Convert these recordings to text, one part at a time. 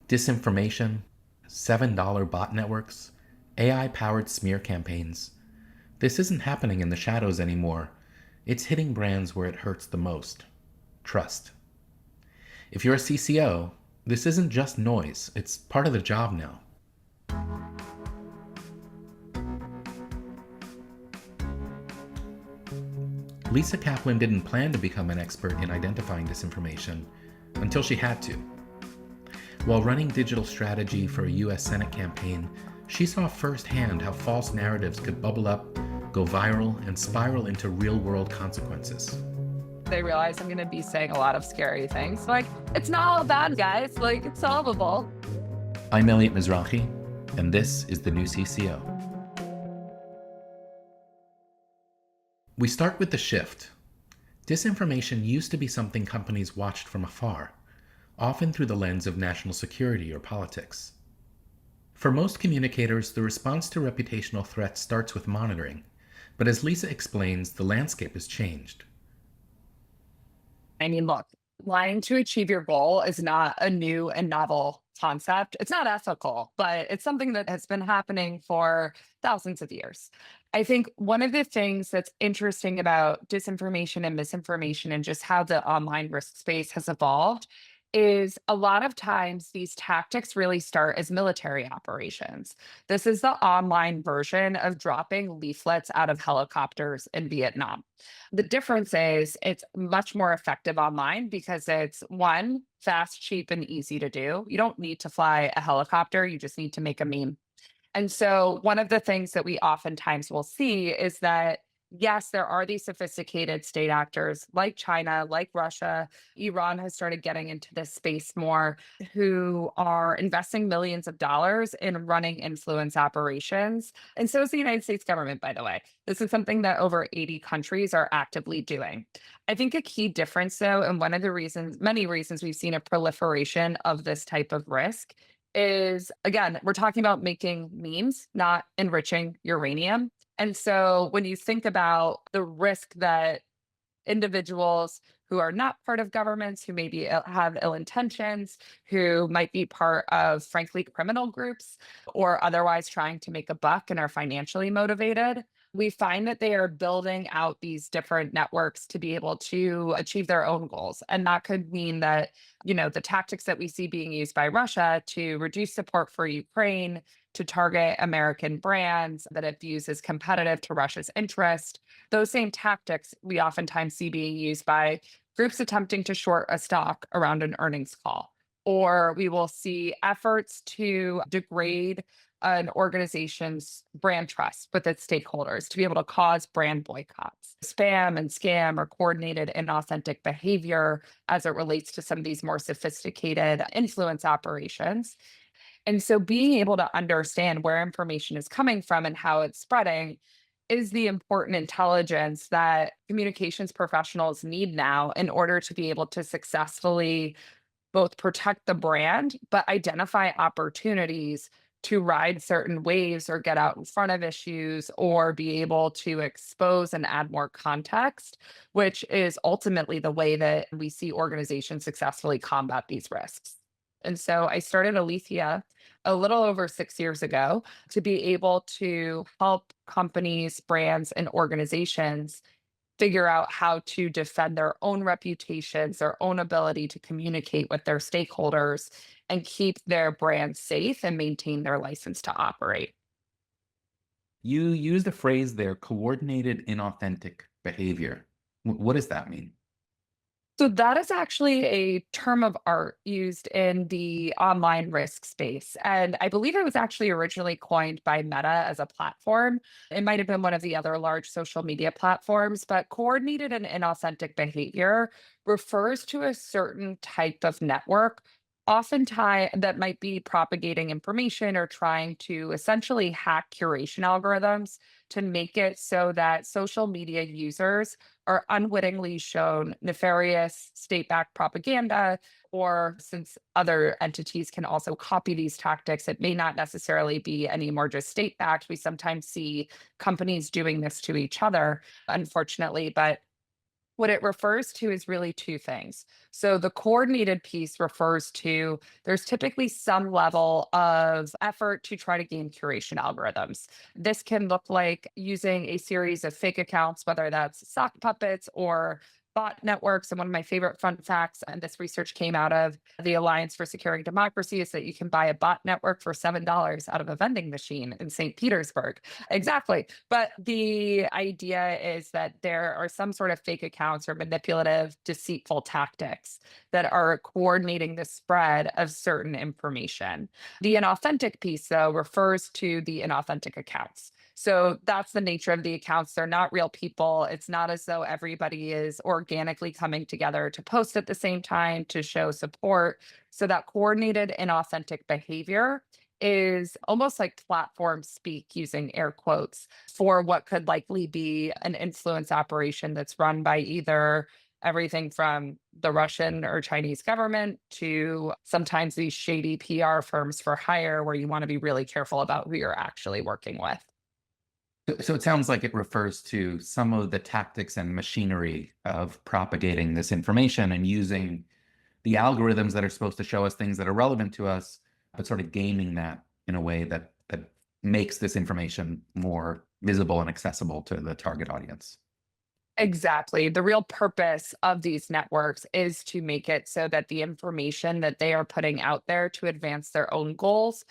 Disinformation, $7 bot networks, AI-powered smear campaigns. This isn't happening in the shadows anymore. It's hitting brands where it hurts the most. Trust. If you're a CCO, this isn't just noise, it's part of the job now. Lisa Kaplan didn't plan to become an expert in identifying disinformation until she had to. While running digital strategy for a US Senate campaign, she saw firsthand how false narratives could bubble up, go viral, and spiral into real-world consequences. They realize I'm going to be saying a lot of scary things. Like, it's not all bad, guys. Like, it's solvable. I'm Elliot Mizrahi, and this is the new CCO. We start with the shift. Disinformation used to be something companies watched from afar, often through the lens of national security or politics. For most communicators, the response to reputational threats starts with monitoring, but as Lisa explains, the landscape has changed. I mean, look, lying to achieve your goal is not a new and novel concept. It's not ethical, but it's something that has been happening for thousands of years. I think one of the things that's interesting about disinformation and misinformation and just how the online risk space has evolved is a lot of times these tactics really start as military operations. This is the online version of dropping leaflets out of helicopters in Vietnam. The difference is it's much more effective online because it's one, fast, cheap, and easy to do. You don't need to fly a helicopter, you just need to make a meme. And so, one of the things that we oftentimes will see is that, yes, there are these sophisticated state actors like China, like Russia. Iran has started getting into this space more, who are investing millions of dollars in running influence operations. And so is the United States government, by the way. This is something that over 80 countries are actively doing. I think a key difference, though, and one of the reasons, many reasons we've seen a proliferation of this type of risk is, again, we're talking about making memes, not enriching uranium. And so when you think about the risk that individuals who are not part of governments, who maybe have ill intentions, who might be part of, frankly, criminal groups, or otherwise trying to make a buck and are financially motivated, we find that they are building out these different networks to be able to achieve their own goals. And that could mean that, the tactics that we see being used by Russia to reduce support for Ukraine, to target American brands that it views as competitive to Russia's interest, those same tactics we oftentimes see being used by groups attempting to short a stock around an earnings call. Or we will see efforts to degrade an organization's brand trust with its stakeholders to be able to cause brand boycotts. Spam and scam or coordinated inauthentic behavior as it relates to some of these more sophisticated influence operations. And so being able to understand where information is coming from and how it's spreading is the important intelligence that communications professionals need now in order to be able to successfully both protect the brand, but identify opportunities to ride certain waves or get out in front of issues or be able to expose and add more context, which is ultimately the way that we see organizations successfully combat these risks. And so I started Alethea a little over 6 years ago to be able to help companies, brands, and organizations figure out how to defend their own reputations, their own ability to communicate with their stakeholders, and keep their brand safe and maintain their license to operate. You used a phrase there, coordinated inauthentic behavior. What does that mean? So that is actually a term of art used in the online risk space. And I believe it was actually originally coined by Meta as a platform. It might have been one of the other large social media platforms, but coordinated and inauthentic behavior refers to a certain type of network, oftentimes that might be propagating information or trying to essentially hack curation algorithms to make it so that social media users are unwittingly shown nefarious state-backed propaganda, or since other entities can also copy these tactics, it may not necessarily be anymore just state-backed. We sometimes see companies doing this to each other, unfortunately, but What it refers to is really two things. So the coordinated piece refers to there's typically some level of effort to try to gain curation algorithms. This can look like using a series of fake accounts, whether that's sock puppets or bot networks. And one of my favorite fun facts, and this research came out of the Alliance for Securing Democracy, is that you can buy a bot network for $7 out of a vending machine in St. Petersburg. Exactly. But the idea is that there are some sort of fake accounts or manipulative, deceitful tactics that are coordinating the spread of certain information. The inauthentic piece, though, refers to the inauthentic accounts. So that's the nature of the accounts. They're not real people. It's not as though everybody is organically coming together to post at the same time to show support. So that coordinated inauthentic behavior is almost like platform speak, using air quotes, for what could likely be an influence operation that's run by either everything from the Russian or Chinese government to sometimes these shady PR firms for hire, where you want to be really careful about who you're actually working with. So it sounds like it refers to some of the tactics and machinery of propagating this information and using the algorithms that are supposed to show us things that are relevant to us, but sort of gaming that in a way that makes this information more visible and accessible to the target audience. Exactly. The real purpose of these networks is to make it so that the information that they are putting out there to advance their own goals,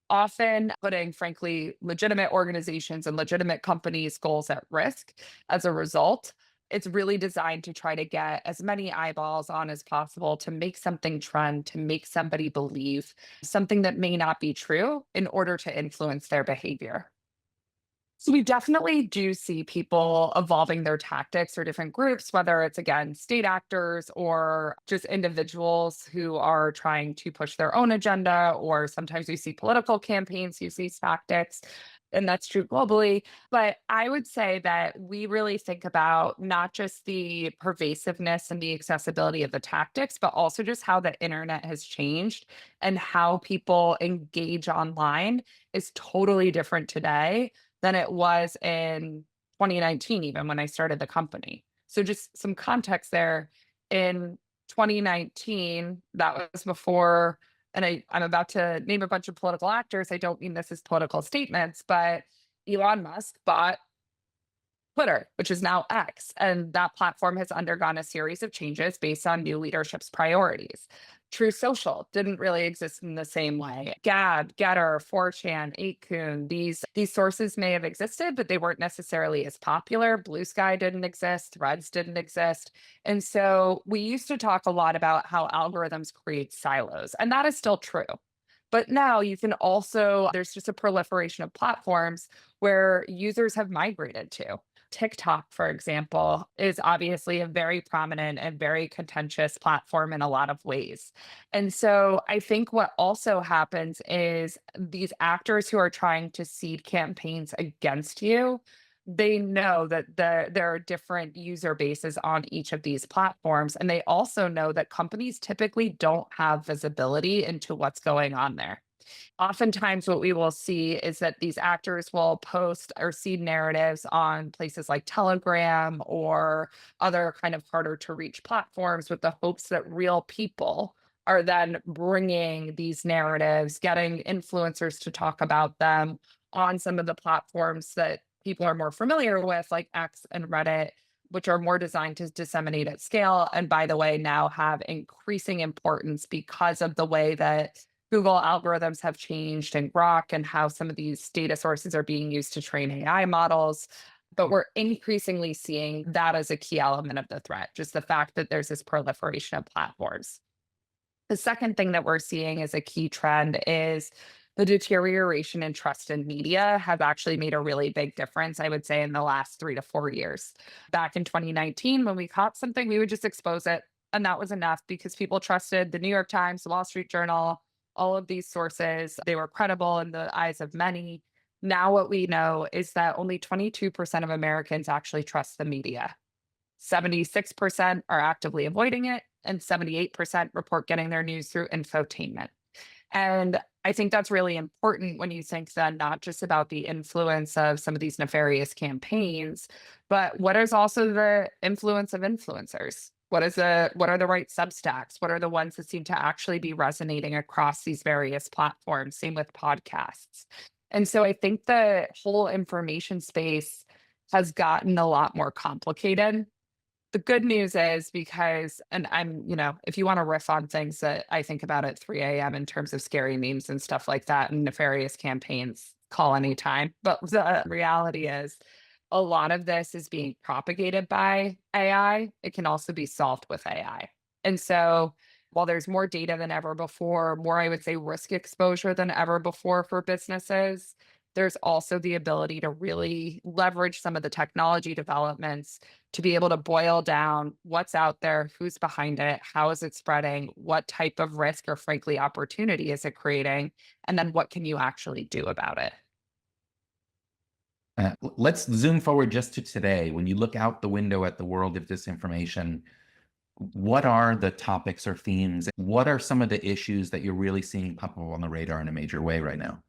often putting, frankly, legitimate organizations and legitimate companies' goals at risk as a result. It's really designed to try to get as many eyeballs on as possible to make something trend, to make somebody believe something that may not be true in order to influence their behavior. So we definitely do see people evolving their tactics, or different groups, whether it's again state actors or just individuals who are trying to push their own agenda, or sometimes we see political campaigns use these tactics. And that's true globally. But I would say that we really think about not just the pervasiveness and the accessibility of the tactics, but also just how the internet has changed and how people engage online is totally different today than it was in 2019, even when I started the company. So just some context there. In 2019, that was before, and I'm about to name a bunch of political actors. I don't mean this as political statements, but Elon Musk bought Twitter, which is now X, and that platform has undergone a series of changes based on new leadership's priorities. True Social didn't really exist in the same way. Gab, Getter, 4chan, 8kun, these sources may have existed, but they weren't necessarily as popular. Blue Sky didn't exist, Threads didn't exist. And so we used to talk a lot about how algorithms create silos, and that is still true. But now you can also, there's just a proliferation of platforms where users have migrated to. TikTok, for example, is obviously a very prominent and very contentious platform in a lot of ways. And so I think what also happens is these actors who are trying to seed campaigns against you, they know that there are different user bases on each of these platforms. And they also know that companies typically don't have visibility into what's going on there. Oftentimes, what we will see is that these actors will post or seed narratives on places like Telegram or other kind of harder to reach platforms, with the hopes that real people are then bringing these narratives, getting influencers to talk about them on some of the platforms that people are more familiar with, like X and Reddit, which are more designed to disseminate at scale. And by the way, now have increasing importance because of the way that Google algorithms have changed, and Grok, and how some of these data sources are being used to train AI models. But we're increasingly seeing that as a key element of the threat, just the fact that there's this proliferation of platforms. The second thing that we're seeing as a key trend is the deterioration in trust in media has actually made a really big difference, I would say, in the last 3 to 4 years. Back in 2019, when we caught something, we would just expose it. And that was enough because people trusted the New York Times, the Wall Street Journal, all of these sources. They were credible in the eyes of many. Now, what we know is that only 22% of Americans actually trust the media. 76% are actively avoiding it, and 78% report getting their news through infotainment. And I think that's really important when you think then not just about the influence of some of these nefarious campaigns, but what is also the influence of influencers? What are the right substacks? What are the ones that seem to actually be resonating across these various platforms? Same with podcasts. And so I think the whole information space has gotten a lot more complicated. The good news is because and if you wanna riff on things that I think about at 3 a.m. in terms of scary memes and stuff like that and nefarious campaigns, call anytime. But the reality is a lot of this is being propagated by AI. It can also be solved with AI. And so while there's more data than ever before, more, I would say, risk exposure than ever before for businesses, there's also the ability to really leverage some of the technology developments to be able to boil down what's out there, who's behind it, how is it spreading, what type of risk or frankly opportunity is it creating, and then what can you actually do about it? Let's zoom forward just to today. When you look out the window at the world of disinformation, what are the topics or themes? What are some of the issues that you're really seeing pop up on the radar in a major way right now?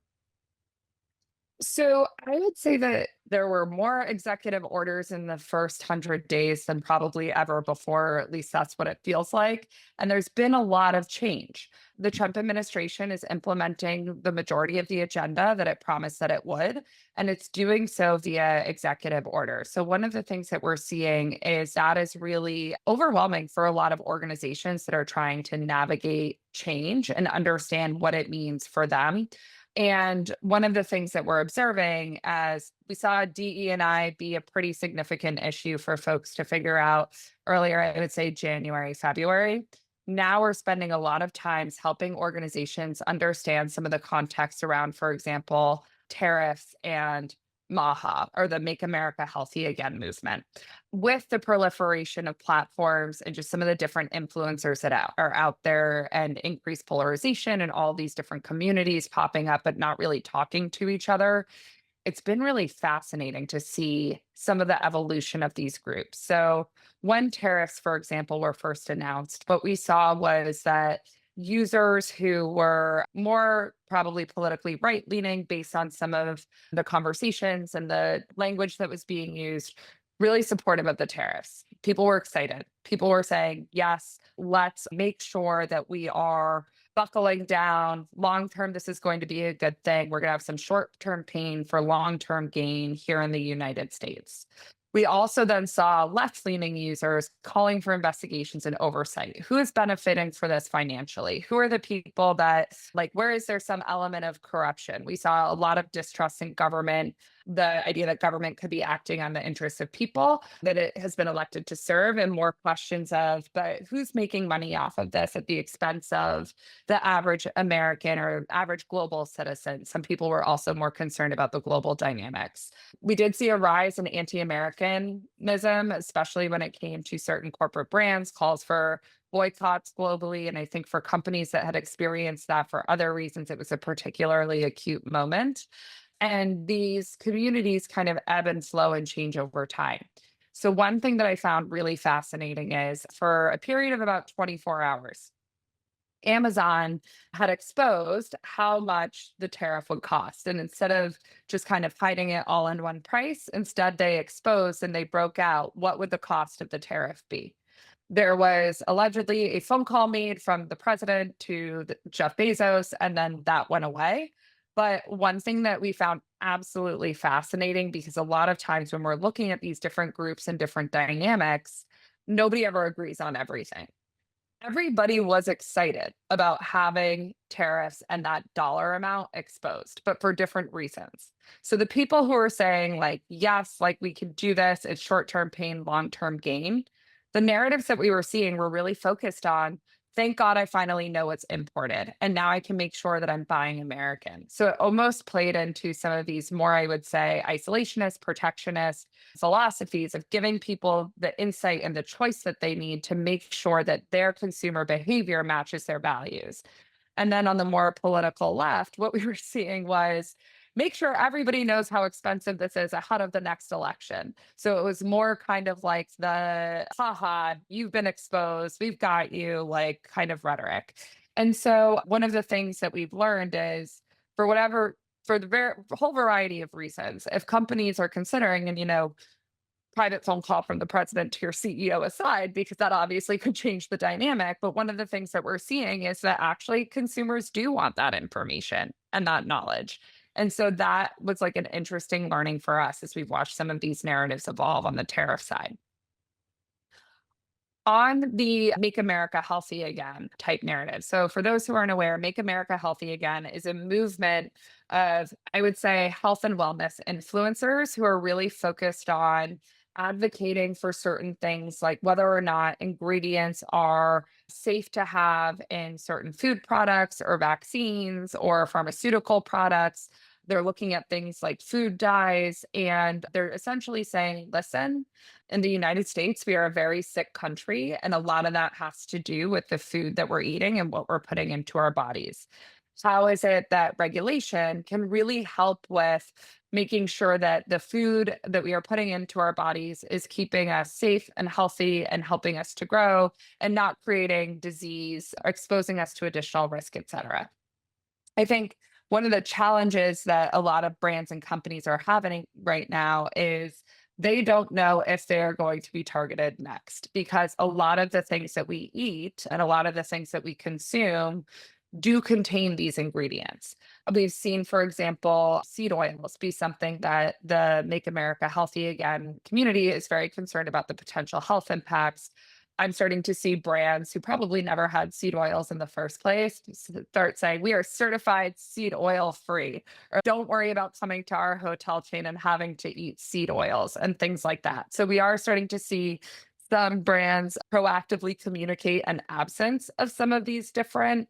So I would say that there were more executive orders in the first 100 days than probably ever before, or at least that's what it feels like. And there's been a lot of change. The Trump administration is implementing the majority of the agenda that it promised that it would, and it's doing so via executive order. So one of the things that we're seeing is that is really overwhelming for a lot of organizations that are trying to navigate change and understand what it means for them. And one of the things that we're observing as we saw DE&I be a pretty significant issue for folks to figure out earlier, I would say January, February. Now we're spending a lot of times helping organizations understand some of the context around, for example, tariffs and MAHA or the Make America Healthy Again movement. With the proliferation of platforms and just some of the different influencers that are out there and increased polarization and all these different communities popping up, but not really talking to each other, it's been really fascinating to see some of the evolution of these groups. So, when tariffs, for example, were first announced, what we saw was that users who were more probably politically right leaning based on some of the conversations and the language that was being used, really supportive of the tariffs. People were excited. People were saying, yes, let's make sure that we are buckling down. Long term, this is going to be a good thing. We're going to have some short term pain for long term gain here in the United States. We also then saw left leaning users calling for investigations and oversight. Who is benefiting for this financially? Who are the people that, like, where is there some element of corruption? We saw a lot of distrust in government, the idea that government could be acting on the interests of people that it has been elected to serve, and more questions of, but who's making money off of this at the expense of the average American or average global citizen? Some people were also more concerned about the global dynamics. We did see a rise in anti-Americanism, especially when it came to certain corporate brands, calls for boycotts globally. And I think for companies that had experienced that for other reasons, it was a particularly acute moment. And these communities kind of ebb and flow and change over time. So, one thing that I found really fascinating is for a period of about 24 hours, Amazon had exposed how much the tariff would cost. And instead of just kind of hiding it all in one price, instead they exposed and they broke out what would the cost of the tariff be. There was allegedly a phone call made from the president to Jeff Bezos, and then that went away. But one thing that we found absolutely fascinating, because a lot of times when we're looking at these different groups and different dynamics, nobody ever agrees on everything. Everybody was excited about having tariffs and that dollar amount exposed, but for different reasons. So the people who are saying, like, yes, like we can do this, it's short term pain, long term gain, the narratives that we were seeing were really focused on, thank God I finally know what's imported. And now I can make sure that I'm buying American. So it almost played into some of these more, I would say, isolationist, protectionist philosophies of giving people the insight and the choice that they need to make sure that their consumer behavior matches their values. And then on the more political left, what we were seeing was make sure everybody knows how expensive this is ahead of the next election. So it was more kind of like the, haha, you've been exposed, we've got you, like kind of rhetoric. And so one of the things that we've learned is for whatever for the whole variety of reasons, if companies are considering, and private phone call from the president to your CEO aside, because that obviously could change the dynamic. But one of the things that we're seeing is that actually consumers do want that information and that knowledge. And so that was like an interesting learning for us as we've watched some of these narratives evolve on the tariff side. On the Make America Healthy Again type narrative. So, for those who aren't aware, Make America Healthy Again is a movement of, I would say, health and wellness influencers who are really focused on advocating for certain things, like whether or not ingredients are safe to have in certain food products or vaccines or pharmaceutical products. They're looking at things like food dyes, and they're essentially saying, listen, in the United States, we are a very sick country, and a lot of that has to do with the food that we're eating and what we're putting into our bodies. How is it that regulation can really help with making sure that the food that we are putting into our bodies is keeping us safe and healthy and helping us to grow and not creating disease, or exposing us to additional risk, et cetera? I think one of the challenges that a lot of brands and companies are having right now is they don't know if they're going to be targeted next, because a lot of the things that we eat and a lot of the things that we consume do contain these ingredients. We've seen, for example, seed oils be something that the Make America Healthy Again community is very concerned about the potential health impacts. I'm starting to see brands who probably never had seed oils in the first place start saying, we are certified seed oil free, or don't worry about coming to our hotel chain and having to eat seed oils and things like that. So we are starting to see some brands proactively communicate an absence of some of these different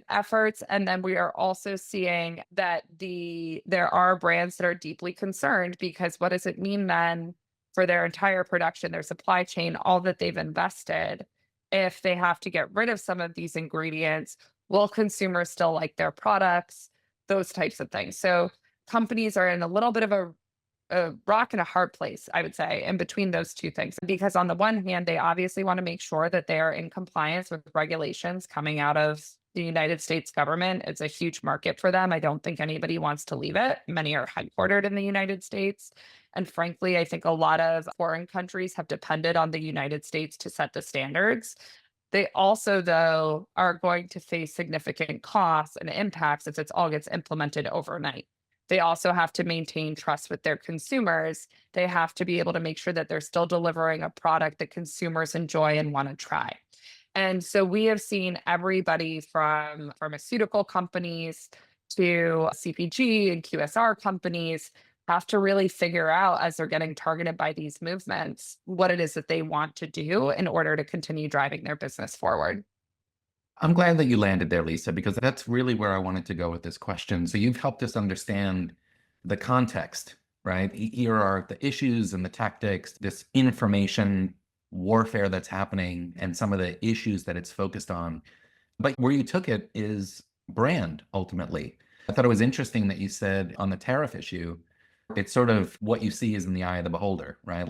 efforts. And then we are also seeing that there are brands that are deeply concerned, because what does it mean then for their entire production, their supply chain, all that they've invested, if they have to get rid of some of these ingredients? Will consumers still like their products? Those types of things. So companies are in a little bit of a rock and a hard place, I would say, in between those two things. Because on the one hand, they obviously want to make sure that they are in compliance with regulations coming out of the United States government. It's a huge market for them. I don't think anybody wants to leave it. Many are headquartered in the United States. And frankly, I think a lot of foreign countries have depended on the United States to set the standards. They also, though, are going to face significant costs and impacts if it all gets implemented overnight. They also have to maintain trust with their consumers. They have to be able to make sure that they're still delivering a product that consumers enjoy and want to try. And so we have seen everybody from pharmaceutical companies to CPG and QSR companies have to really figure out, as they're getting targeted by these movements, what it is that they want to do in order to continue driving their business forward. I'm glad that you landed there, Lisa, because that's really where I wanted to go with this question. So you've helped us understand the context, right? Here are the issues and the tactics, this information warfare that's happening, and some of the issues that it's focused on. But where you took it is brand ultimately. I thought it was interesting that you said on the tariff issue, it's sort of what you see is in the eye of the beholder, right?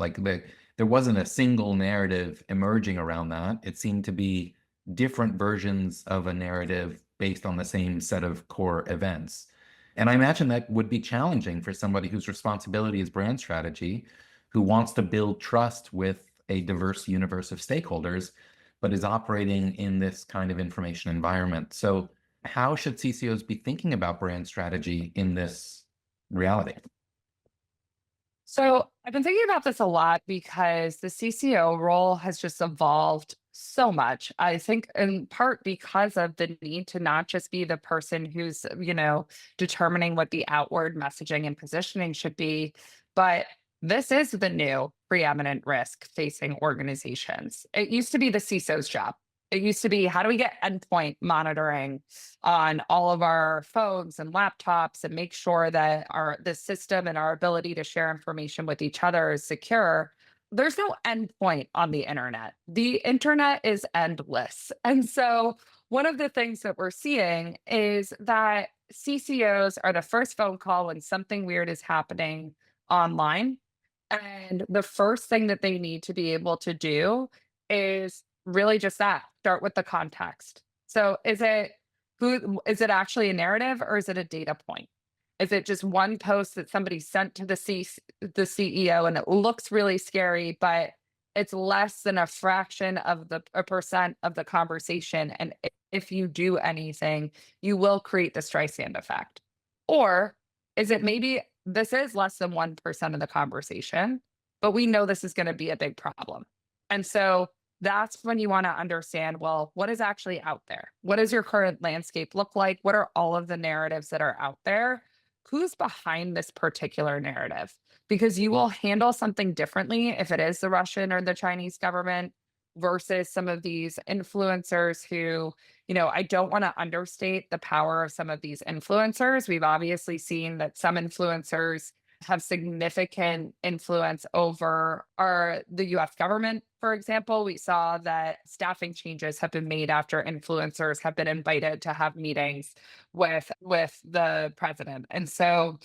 There wasn't a single narrative emerging around that. It seemed to be different versions of a narrative based on the same set of core events. And I imagine that would be challenging for somebody whose responsibility is brand strategy, who wants to build trust with a diverse universe of stakeholders, but is operating in this kind of information environment. So, how should CCOs be thinking about brand strategy in this reality? So I've been thinking about this a lot because the CCO role has just evolved so much. I think in part because of the need to not just be the person who's, determining what the outward messaging and positioning should be, but this is the new preeminent risk facing organizations. It used to be the CISO's job. It used to be, how do we get endpoint monitoring on all of our phones and laptops and make sure that the system and our ability to share information with each other is secure? There's no endpoint on the internet. The internet is endless. And so one of the things that we're seeing is that CCOs are the first phone call when something weird is happening online. And the first thing that they need to be able to do is really just that, start with the context. So is it actually a narrative or is it a data point? Is it just one post that somebody sent to the CEO and it looks really scary, but it's less than a fraction of a percent of the conversation. And if you do anything, you will create the Streisand effect. Or is it maybe this is less than 1% of the conversation, but we know this is going to be a big problem. And so that's when you want to understand, well, what is actually out there? What does your current landscape look like? What are all of the narratives that are out there? Who's behind this particular narrative? Because you will handle something differently if it is the Russian or the Chinese government versus some of these influencers who, I don't want to understate the power of some of these influencers. We've obviously seen that some influencers have significant influence over the US government. For example, we saw that staffing changes have been made after influencers have been invited to have meetings with the president. And so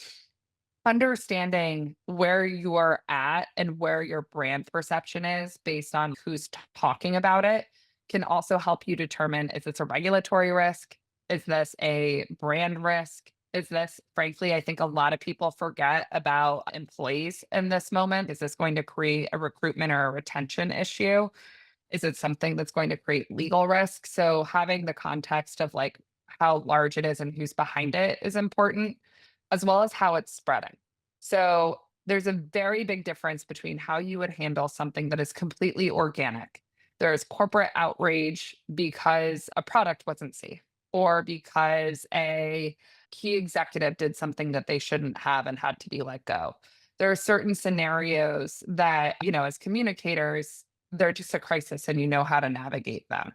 understanding where you are at and where your brand perception is based on who's talking about it can also help you determine, is this a regulatory risk? Is this a brand risk? Is this, frankly, I think a lot of people forget about employees in this moment. Is this going to create a recruitment or a retention issue? Is it something that's going to create legal risk? So having the context of like how large it is and who's behind it is important, as well as how it's spreading. So there's a very big difference between how you would handle something that is completely organic. There's corporate outrage because a product wasn't safe or because a key executive did something that they shouldn't have and had to be let go. There are certain scenarios that, as communicators, they're just a crisis and you know how to navigate them.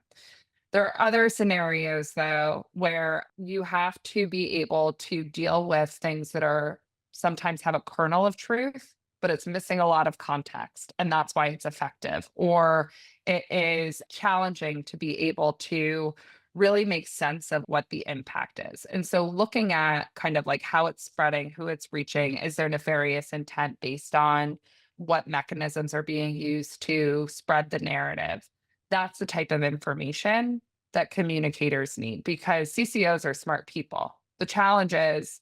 There are other scenarios, though, where you have to be able to deal with things that are sometimes have a kernel of truth, but it's missing a lot of context. And that's why it's effective. Or it is challenging to be able to really make sense of what the impact is. And so looking at kind of like how it's spreading, who it's reaching, is there nefarious intent based on what mechanisms are being used to spread the narrative? That's the type of information that communicators need because CCOs are smart people. The challenge is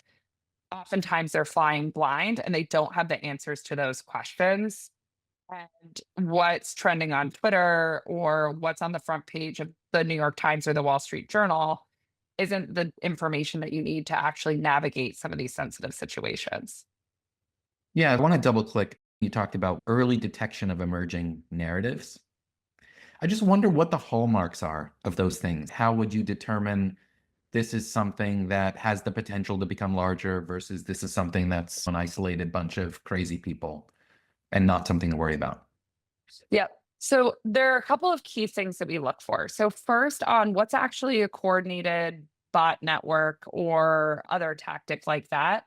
oftentimes they're flying blind and they don't have the answers to those questions. And what's trending on Twitter or what's on the front page of the New York Times or the Wall Street Journal isn't the information that you need to actually navigate some of these sensitive situations. Yeah, I want to double click. You talked about early detection of emerging narratives. I just wonder what the hallmarks are of those things. How would you determine this is something that has the potential to become larger versus this is something that's an isolated bunch of crazy people and not something to worry about? Yep. So there are a couple of key things that we look for. So first on what's actually a coordinated bot network or other tactic like that.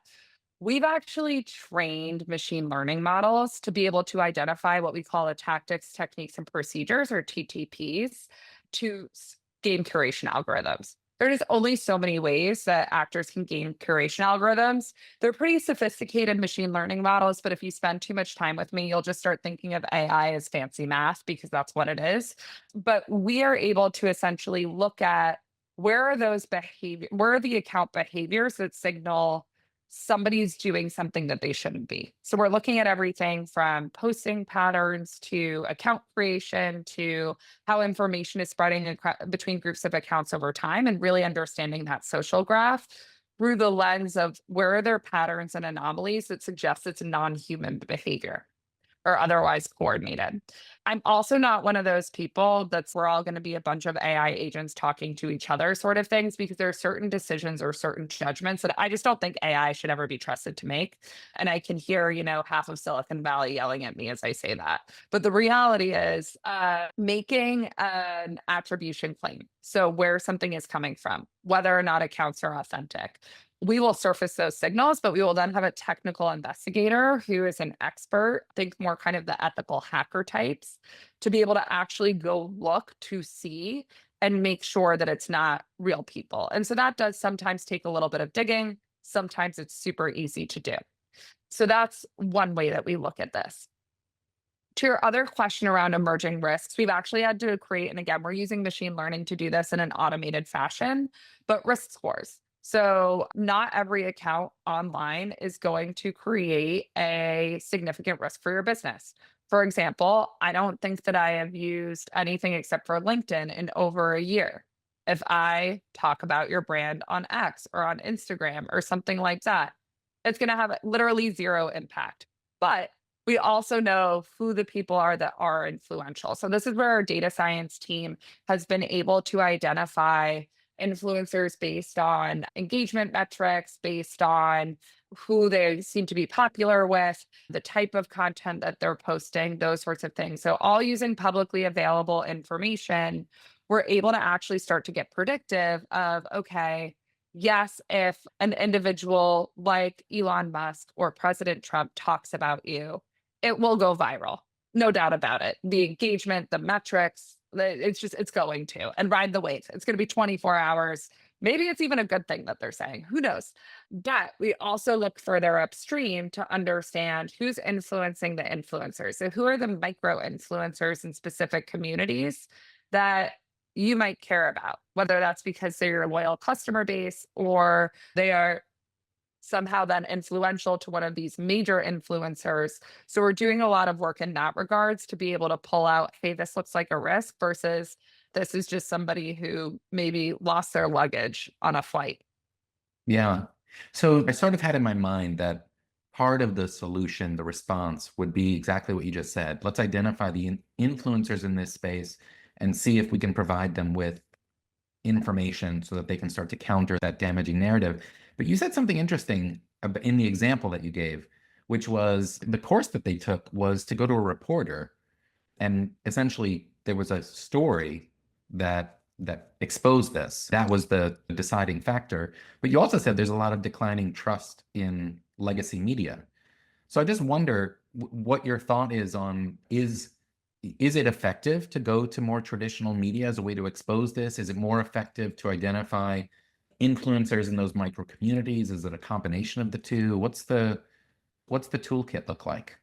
We've actually trained machine learning models to be able to identify what we call a tactics, techniques, and procedures or TTPs to game curation algorithms. There's only so many ways that actors can game curation algorithms. They're pretty sophisticated machine learning models, but if you spend too much time with me, you'll just start thinking of AI as fancy math because that's what it is. But we are able to essentially look at where are the account behaviors that signal somebody's doing something that they shouldn't be. So we're looking at everything from posting patterns to account creation to how information is spreading between groups of accounts over time and really understanding that social graph through the lens of where are there patterns and anomalies that suggest it's non-human behavior or otherwise coordinated. I'm also not one of those people that's we're all going to be a bunch of AI agents talking to each other sort of things because there are certain decisions or certain judgments that I just don't think AI should ever be trusted to make. And I can hear, half of Silicon Valley yelling at me as I say that. But the reality is making an attribution claim. So where something is coming from, whether or not accounts are authentic, we will surface those signals, but we will then have a technical investigator who is an expert, think more kind of the ethical hacker types, to be able to actually go look to see and make sure that it's not real people. And so that does sometimes take a little bit of digging. Sometimes it's super easy to do. So that's one way that we look at this. To your other question around emerging risks, we've actually had to create, and again, we're using machine learning to do this in an automated fashion, but risk scores. So, not every account online is going to create a significant risk for your business. For example, I don't think that I have used anything except for LinkedIn in over a year. If I talk about your brand on X or on Instagram or something like that, it's going to have literally zero impact. But we also know who the people are that are influential. So this is where our data science team has been able to identify influencers based on engagement metrics, based on who they seem to be popular with, the type of content that they're posting, those sorts of things. So all using publicly available information, we're able to actually start to get predictive of, okay, yes, if an individual like Elon Musk or President Trump talks about you, it will go viral. No doubt about it. The engagement, the metrics, it's going to, and ride the wave. It's going to be 24 hours. Maybe it's even a good thing that they're saying. Who knows? But we also look further upstream to understand who's influencing the influencers. So who are the micro influencers in specific communities that you might care about, whether that's because they're your loyal customer base or they are somehow then influential to one of these major influencers. So we're doing a lot of work in that regards to be able to pull out, hey, this looks like a risk versus this is just somebody who maybe lost their luggage on a flight. Yeah. So I sort of had in my mind that part of the solution, the response would be exactly what you just said. Let's identify the influencers in this space and see if we can provide them with information so that they can start to counter that damaging narrative. But you said something interesting in the example that you gave, which was the course that they took was to go to a reporter, and essentially there was a story that exposed this. That was the deciding factor. But you also said there's a lot of declining trust in legacy media. So I just wonder what your thought is on is it effective to go to more traditional media as a way to expose this? Is it more effective to identify influencers in those micro communities? Is it a combination of the two? What's the toolkit look like?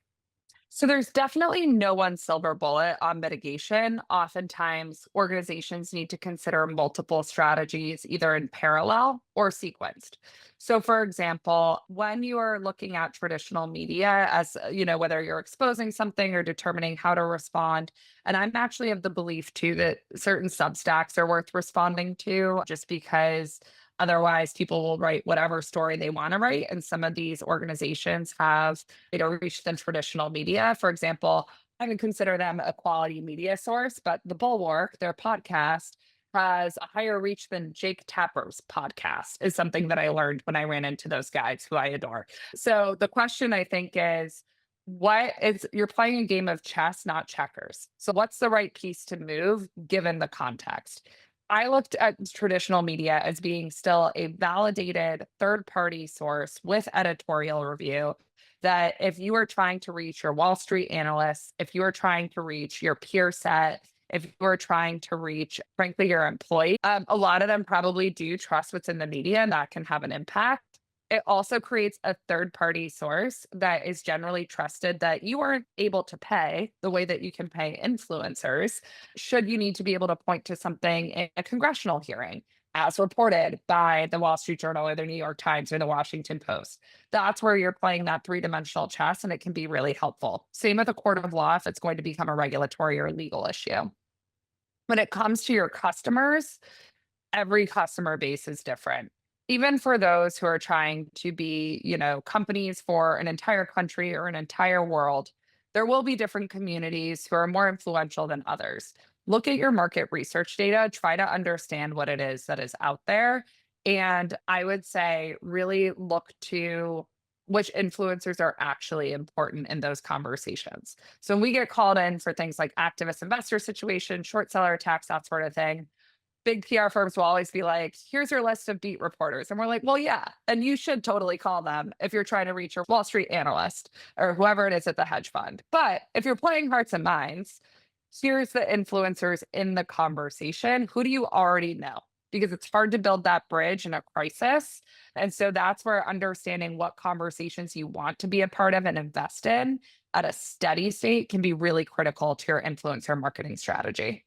So there's definitely no one silver bullet on mitigation. Oftentimes, organizations need to consider multiple strategies, either in parallel or sequenced. So, for example, when you are looking at traditional media, as whether you're exposing something or determining how to respond, and I'm actually of the belief too that certain substacks are worth responding to, just because otherwise people will write whatever story they want to write. And some of these organizations have reach than traditional media. For example, I would consider them a quality media source, but The Bulwark, their podcast, has a higher reach than Jake Tapper's podcast, is something that I learned when I ran into those guys who I adore. So the question I think is, you're playing a game of chess, not checkers. So what's the right piece to move given the context? I looked at traditional media as being still a validated third party source with editorial review. That if you are trying to reach your Wall Street analysts, if you are trying to reach your peer set, if you are trying to reach, frankly, your employee, a lot of them probably do trust what's in the media, and that can have an impact. It also creates a third party source that is generally trusted that you aren't able to pay the way that you can pay influencers, should you need to be able to point to something in a congressional hearing, as reported by the Wall Street Journal or the New York Times or the Washington Post. That's where you're playing that three-dimensional chess, and it can be really helpful. Same with a court of law if it's going to become a regulatory or legal issue. When it comes to your customers, every customer base is different. Even for those who are trying to be, companies for an entire country or an entire world, there will be different communities who are more influential than others. Look at your market research data, try to understand what it is that is out there. And I would say really look to which influencers are actually important in those conversations. So when we get called in for things like activist investor situations, short seller attacks, that sort of thing, big PR firms will always be like, here's your list of beat reporters. And we're like, well, yeah. And you should totally call them if you're trying to reach your Wall Street analyst or whoever it is at the hedge fund. But if you're playing hearts and minds, here's the influencers in the conversation. Who do you already know? because it's hard to build that bridge in a crisis. And so that's where understanding what conversations you want to be a part of and invest in at a steady state can be really critical to your influencer marketing strategy.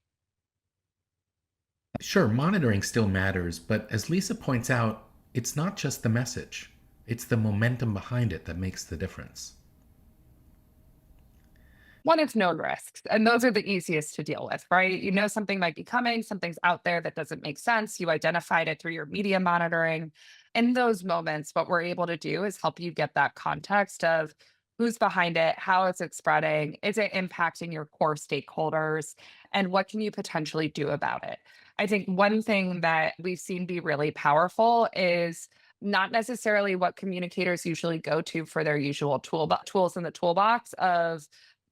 Sure, monitoring still matters, but as Lisa points out, it's not just the message, it's the momentum behind it that makes the difference. One, it's known risks, and those are the easiest to deal with, right? You know something might be coming, something's out there that doesn't make sense. You identified it through your media monitoring. In those moments, what we're able to do is help you get that context of who's behind it, how is it spreading, is it impacting your core stakeholders, and what can you potentially do about it? I think one thing that we've seen be really powerful is not necessarily what communicators usually go to for their usual tools in the toolbox of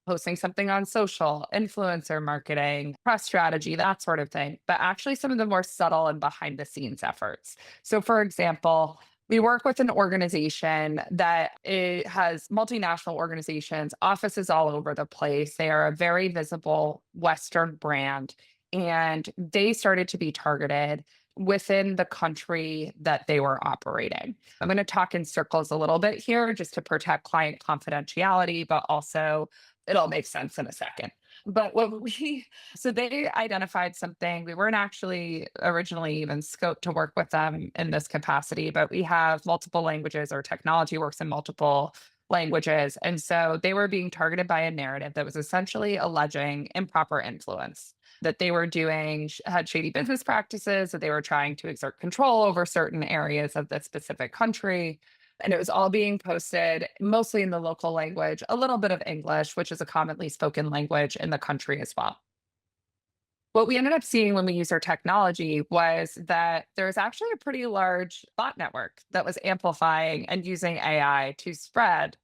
posting something on social, influencer marketing, press strategy, that sort of thing, but actually some of the more subtle and behind the scenes efforts. So, for example, we work with an organization that it has multinational organizations, offices all over the place. They are a very visible Western brand, and they started to be targeted within the country that they were operating. I'm going to talk in circles a little bit here just to protect client confidentiality, but also it'll make sense in a second. But what we, so they identified something. We weren't actually originally even scoped to work with them in this capacity, but we have multiple languages. Our technology works in multiple languages. And so they were being targeted by a narrative that was essentially alleging improper influence, that they were doing, had shady business practices, that they were trying to exert control over certain areas of the specific country, and it was all being posted mostly in the local language, a little bit of English, which is a commonly spoken language in the country as well. What we ended up seeing when we used our technology was that there's actually a pretty large bot network that was amplifying and using AI to spread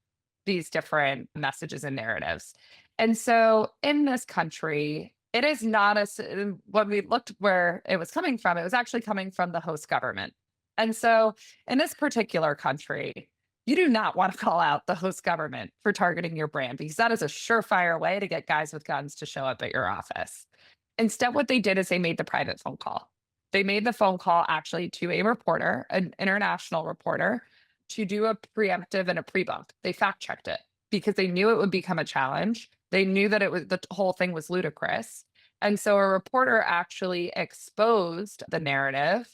these different messages and narratives. And so in this country, it is not as when we looked where it was coming from, it was actually coming from the host government. And so in this particular country, you do not want to call out the host government for targeting your brand because that is a surefire way to get guys with guns to show up at your office. Instead, what they did is they made the private phone call. They made the phone call actually to a reporter, an international reporter, to do a preemptive and a pre-bump. They fact checked it because they knew it would become a challenge. They knew that it was the whole thing was ludicrous. And so a reporter actually exposed the narrative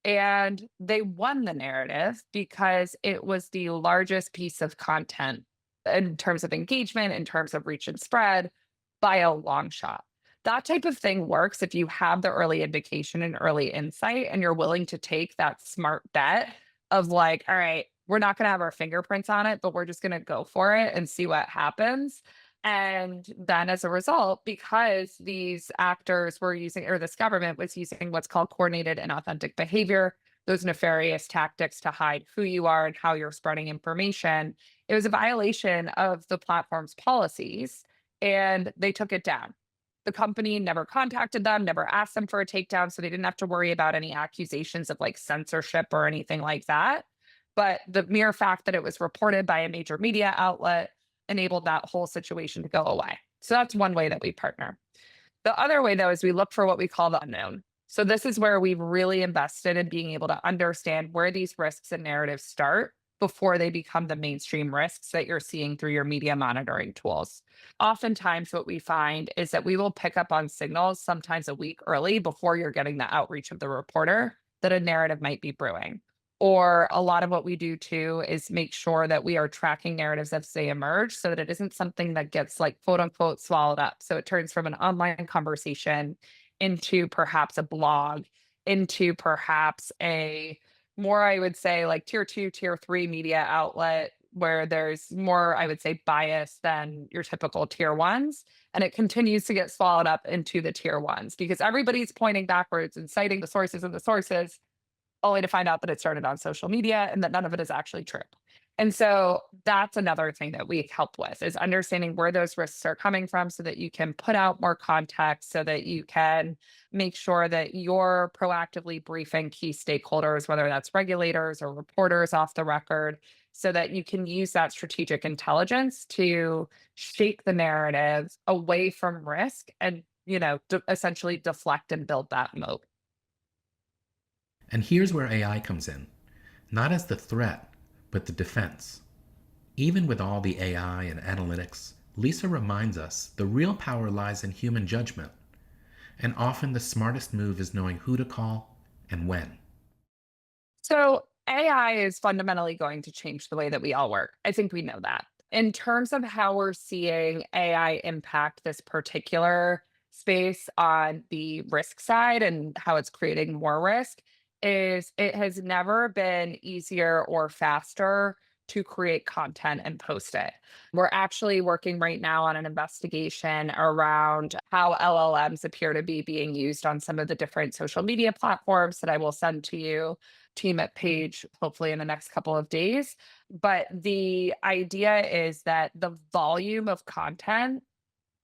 and they won the narrative because it was the largest piece of content in terms of engagement, in terms of reach and spread by a long shot. That type of thing works if you have the early indication and early insight and you're willing to take that smart bet of like, all right, we're not going to have our fingerprints on it, but we're just going to go for it and see what happens. And then as a result, because these actors were using, or this government was using what's called coordinated and authentic behavior, those nefarious tactics to hide who you are and how you're spreading information, it was a violation of the platform's policies and they took it down. The company never contacted them, never asked them for a takedown. So they didn't have to worry about any accusations of like censorship or anything like that. But the mere fact that it was reported by a major media outlet enabled that whole situation to go away. So that's one way that we partner. The other way, though, is we look for what we call the unknown. So this is where we've really invested in being able to understand where these risks and narratives start before they become the mainstream risks that you're seeing through your media monitoring tools. Oftentimes, what we find is that we will pick up on signals sometimes a week early before you're getting the outreach of the reporter that a narrative might be brewing. Or a lot of what we do too is make sure that we are tracking narratives as they emerge so that it isn't something that gets like quote unquote swallowed up. So it turns from an online conversation into perhaps a blog, into perhaps a more, I would say, like tier two, tier three media outlet where there's more, I would say, bias than your typical tier ones. And it continues to get swallowed up into the tier ones because everybody's pointing backwards and citing the sources and the sources only to find out that it started on social media and that none of it is actually true. And so that's another thing that we help with is understanding where those risks are coming from so that you can put out more context so that you can make sure that you're proactively briefing key stakeholders, whether that's regulators or reporters off the record, so that you can use that strategic intelligence to shape the narrative away from risk and, essentially deflect and build that moat. And here's where AI comes in, not as the threat, but the defense. Even with all the AI and analytics, Lisa reminds us the real power lies in human judgment, and often the smartest move is knowing who to call and when. So AI is fundamentally going to change the way that we all work. I think we know that. In terms of how we're seeing AI impact this particular space on the risk side and how it's creating more risk, is it has never been easier or faster to create content and post it. We're actually working right now on an investigation around how LLMs appear to be being used on some of the different social media platforms that I will send to you team at Page, hopefully in the next couple of days. But the idea is that the volume of content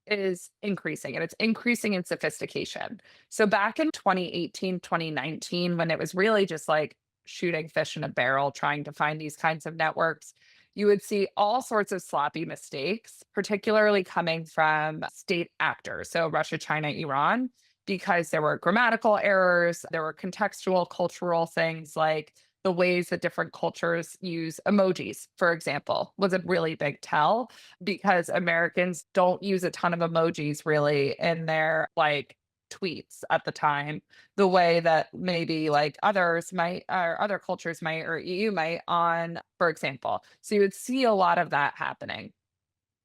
is increasing and it's increasing in sophistication. So back in 2018, 2019, when it was really just like shooting fish in a barrel, trying to find these kinds of networks, you would see all sorts of sloppy mistakes, particularly coming from state actors. So Russia, China, Iran, because there were grammatical errors, there were contextual, cultural things like the ways that different cultures use emojis, for example, was a really big tell because Americans don't use a ton of emojis really in their like tweets at the time, the way that maybe like others might or other cultures might or EU might on, for example. So you would see a lot of that happening.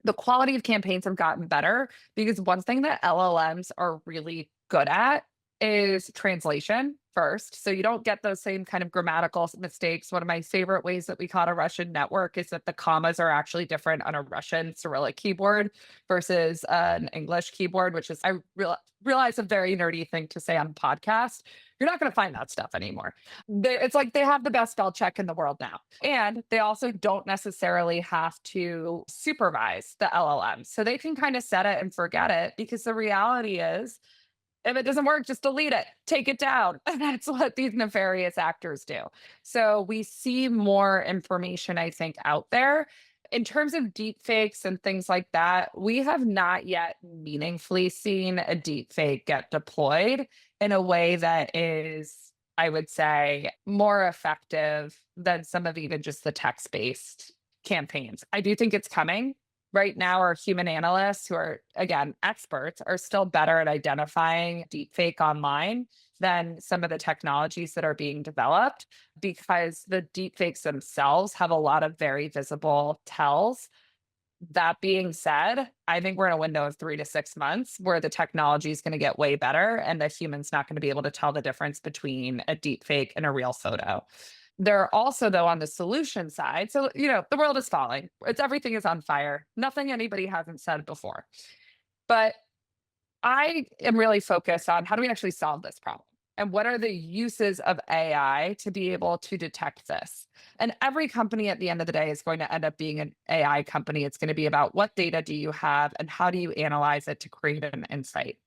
The quality of campaigns have gotten better because one thing that LLMs are really good at is translation first. So you don't get those same kind of grammatical mistakes. One of my favorite ways that we caught a Russian network is that the commas are actually different on a Russian Cyrillic keyboard versus an English keyboard, which is, realize a very nerdy thing to say on a podcast. You're not going to find that stuff anymore. It's like they have the best spell check in the world now. And they also don't necessarily have to supervise the LLM. So they can kind of set it and forget it because the reality is if it doesn't work, just delete it, take it down. And that's what these nefarious actors do. So we see more information, I think, out there. In terms of deep fakes and things like that, we have not yet meaningfully seen a deep fake get deployed in a way that is, I would say, more effective than some of even just the text based campaigns. I do think it's coming. Right now, our human analysts, who are, again, experts, are still better at identifying deepfake online than some of the technologies that are being developed because the deepfakes themselves have a lot of very visible tells. That being said, I think we're in a window of 3 to 6 months where the technology is going to get way better and the human's not going to be able to tell the difference between a deepfake and a real photo. There are also, though, on the solution side, so, the world is falling. It's everything is on fire. Nothing anybody hasn't said before. But I am really focused on how do we actually solve this problem? And what are the uses of AI to be able to detect this? And every company at the end of the day is going to end up being an AI company. It's going to be about what data do you have and how do you analyze it to create an insight.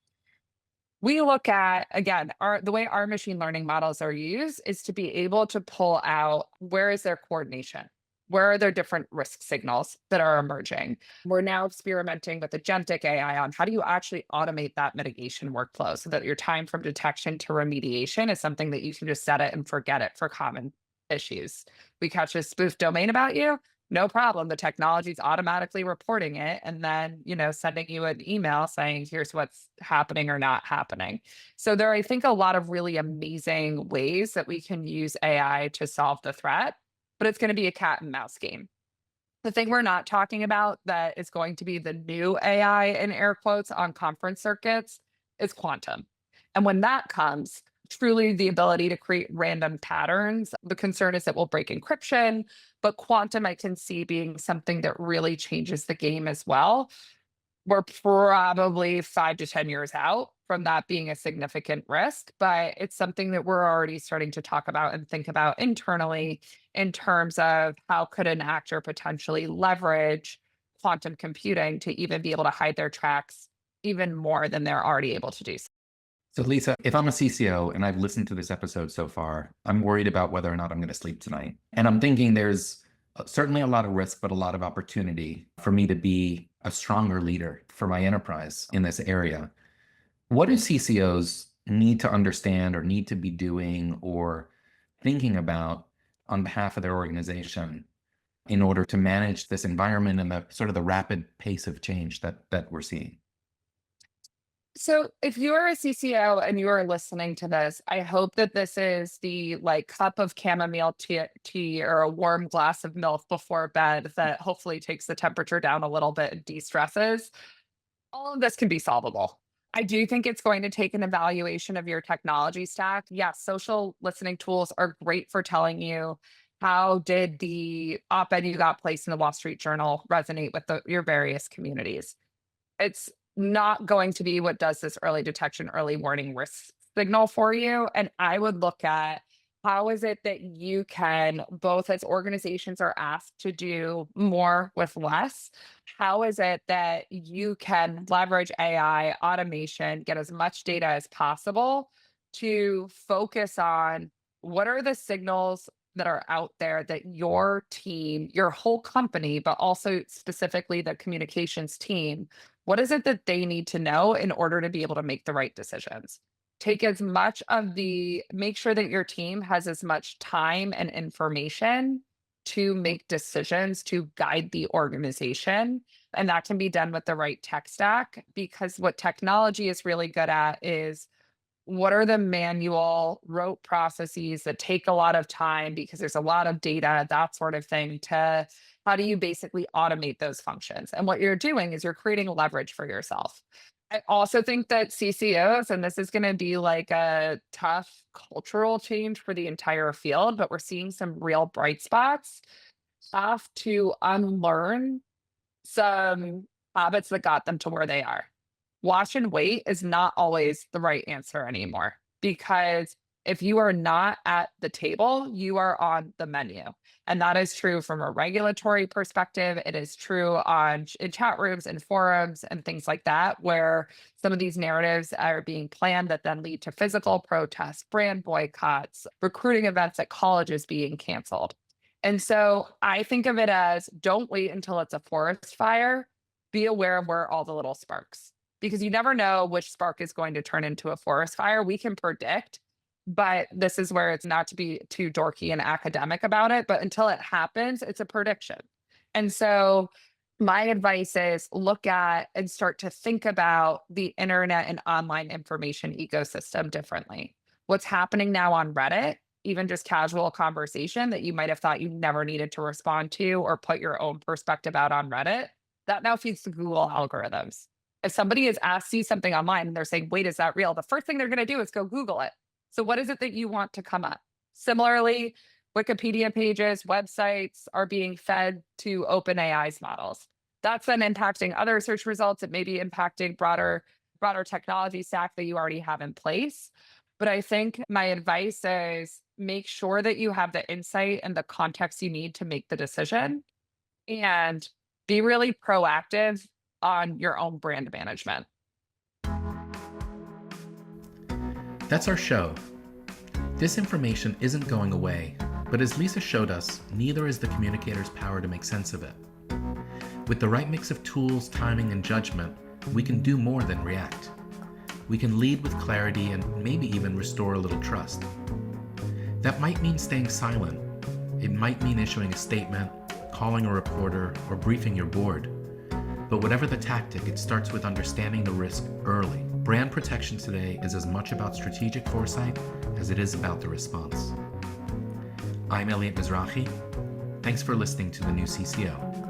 We look at, again, the way our machine learning models are used is to be able to pull out where is their coordination? Where are there different risk signals that are emerging? We're now experimenting with agentic AI on how do you actually automate that mitigation workflow so that your time from detection to remediation is something that you can just set it and forget it for common issues. We catch a spoof domain about you, no problem. The technology is automatically reporting it and then, sending you an email saying, here's what's happening or not happening. So there are, I think, a lot of really amazing ways that we can use AI to solve the threat, but it's going to be a cat and mouse game. The thing we're not talking about that is going to be the new AI in air quotes on conference circuits is quantum. And when that comes, truly the ability to create random patterns. The concern is that we'll break encryption, but quantum I can see being something that really changes the game as well. We're probably 5 to 10 years out from that being a significant risk, but it's something that we're already starting to talk about and think about internally in terms of how could an actor potentially leverage quantum computing to even be able to hide their tracks even more than they're already able to do. So, Lisa, if I'm a CCO and I've listened to this episode so far, I'm worried about whether or not I'm going to sleep tonight. And I'm thinking there's certainly a lot of risk, but a lot of opportunity for me to be a stronger leader for my enterprise in this area. What do CCOs need to understand or need to be doing or thinking about on behalf of their organization in order to manage this environment and the sort of the rapid pace of change that we're seeing? So if you're a CCO and you are listening to this, I hope that this is the like cup of chamomile tea or a warm glass of milk before bed that hopefully takes the temperature down a little bit and de-stresses. All of this can be solvable. I do think it's going to take an evaluation of your technology stack. Yes, social listening tools are great for telling you how did the op-ed you got placed in the Wall Street Journal resonate with your various communities. It's not going to be what does this early detection, early warning risk signal for you. And I would look at how is it that you can, both as organizations are asked to do more with less, how is it that you can leverage AI, automation, get as much data as possible to focus on what are the signals that are out there that your team, your whole company, but also specifically the communications team, what is it that they need to know in order to be able to make the right decisions? Take as much of the make sure that your team has as much time and information to make decisions to guide the organization. And that can be done with the right tech stack because what technology is really good at is what are the manual rote processes that take a lot of time because there's a lot of data, that sort of thing, to how do you basically automate those functions? And what you're doing is you're creating leverage for yourself. I also think that CCOs, and this is going to be like a tough cultural change for the entire field, but we're seeing some real bright spots, have to unlearn some habits that got them to where they are. Watch and wait is not always the right answer anymore because if you are not at the table, you are on the menu. And that is true from a regulatory perspective. It is true in chat rooms and forums and things like that, where some of these narratives are being planned that then lead to physical protests, brand boycotts, recruiting events at colleges being canceled. And so I think of it as don't wait until it's a forest fire. Be aware of where all the little sparks, because you never know which spark is going to turn into a forest fire. We can predict, but this is where it's not to be too dorky and academic about it. But until it happens, it's a prediction. And so my advice is look at and start to think about the internet and online information ecosystem differently. What's happening now on Reddit, even just casual conversation that you might have thought you never needed to respond to or put your own perspective out on Reddit, that now feeds the Google algorithms. If somebody has asked you something online and they're saying, wait, is that real? The first thing they're going to do is go Google it. So what is it that you want to come up? Similarly, Wikipedia pages, websites are being fed to OpenAI's models. That's then impacting other search results. It may be impacting broader technology stack that you already have in place. But I think my advice is make sure that you have the insight and the context you need to make the decision and be really proactive on your own brand management. That's our show. Disinformation isn't going away, but as Lisa showed us, neither is the communicator's power to make sense of it. With the right mix of tools, timing, and judgment, we can do more than react. We can lead with clarity and maybe even restore a little trust. That might mean staying silent. It might mean issuing a statement, calling a reporter, or briefing your board. But whatever the tactic, it starts with understanding the risk early. Brand protection today is as much about strategic foresight as it is about the response. I'm Elliot Mizrahi. Thanks for listening to the new CCO.